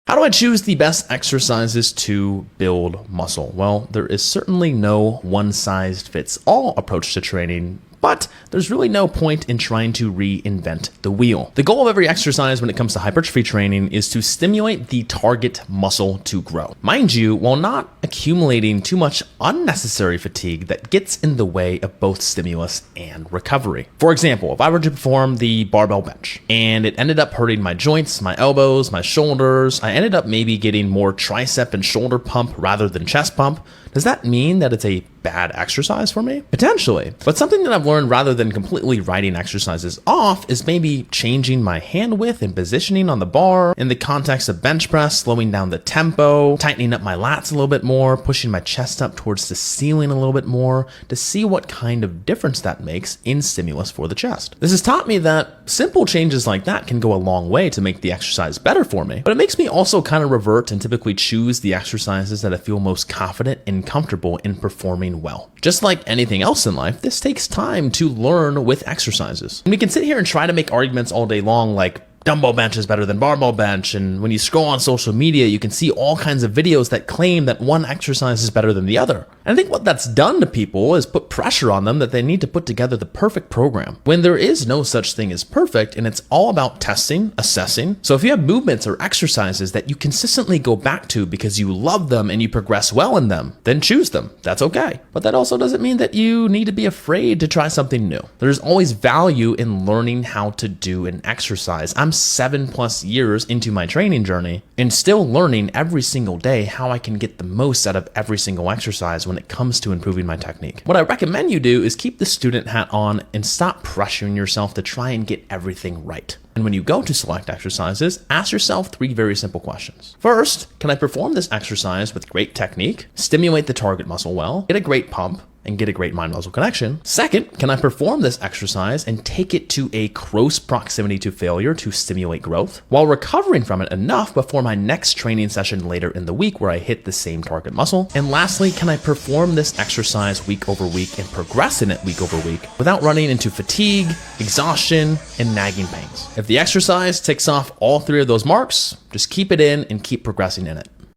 How do I choose the best exercises to build muscle? Well, there is certainly no one-size-fits-all approach to training, but there's really no point in trying to reinvent the wheel. The goal of every exercise when it comes to hypertrophy training is to stimulate the target muscle to grow. Mind you, while not accumulating too much unnecessary fatigue that gets in the way of both stimulus and recovery. For example, if I were to perform the barbell bench and it ended up hurting my joints, my elbows, my shoulders, I ended up maybe getting more tricep and shoulder pump rather than chest pump, does that mean that it's a bad exercise for me? Potentially. But something that I've learned rather than completely writing exercises off is maybe changing my hand width and positioning on the bar in the context of bench press, slowing down the tempo, tightening up my lats a little bit more, pushing my chest up towards the ceiling a little bit more to see what kind of difference that makes in stimulus for the chest. This has taught me that simple changes like that can go a long way to make the exercise better for me, but it makes me also kind of revert and typically choose the exercises that I feel most confident and comfortable in performing well. Just like anything else in life, this takes time to learn with exercises. And we can sit here and try to make arguments all day long like dumbbell bench is better than barbell bench, and when you scroll on social media, you can see all kinds of videos that claim that one exercise is better than the other. And I think what that's done to people is put pressure on them that they need to put together the perfect program, when there is no such thing as perfect, and it's all about testing, assessing. So if you have movements or exercises that you consistently go back to because you love them and you progress well in them, then choose them. That's okay. But that also doesn't mean that you need to be afraid to try something new. There's always value in learning how to do an exercise. I'm 7+ years into my training journey and still learning every single day how I can get the most out of every single exercise when it comes to improving my technique. What I recommend you do is keep the student hat on and stop pressuring yourself to try and get everything right. And when you go to select exercises, ask yourself 3 very simple questions. First, can I perform this exercise with great technique, stimulate the target muscle well, get a great pump, and get a great mind-muscle connection? Second, can I perform this exercise and take it to a close proximity to failure to stimulate growth while recovering from it enough before my next training session later in the week where I hit the same target muscle? And lastly, can I perform this exercise week over week and progress in it week over week without running into fatigue, exhaustion, and nagging pains? If the exercise ticks off all 3 of those marks, just keep it in and keep progressing in it.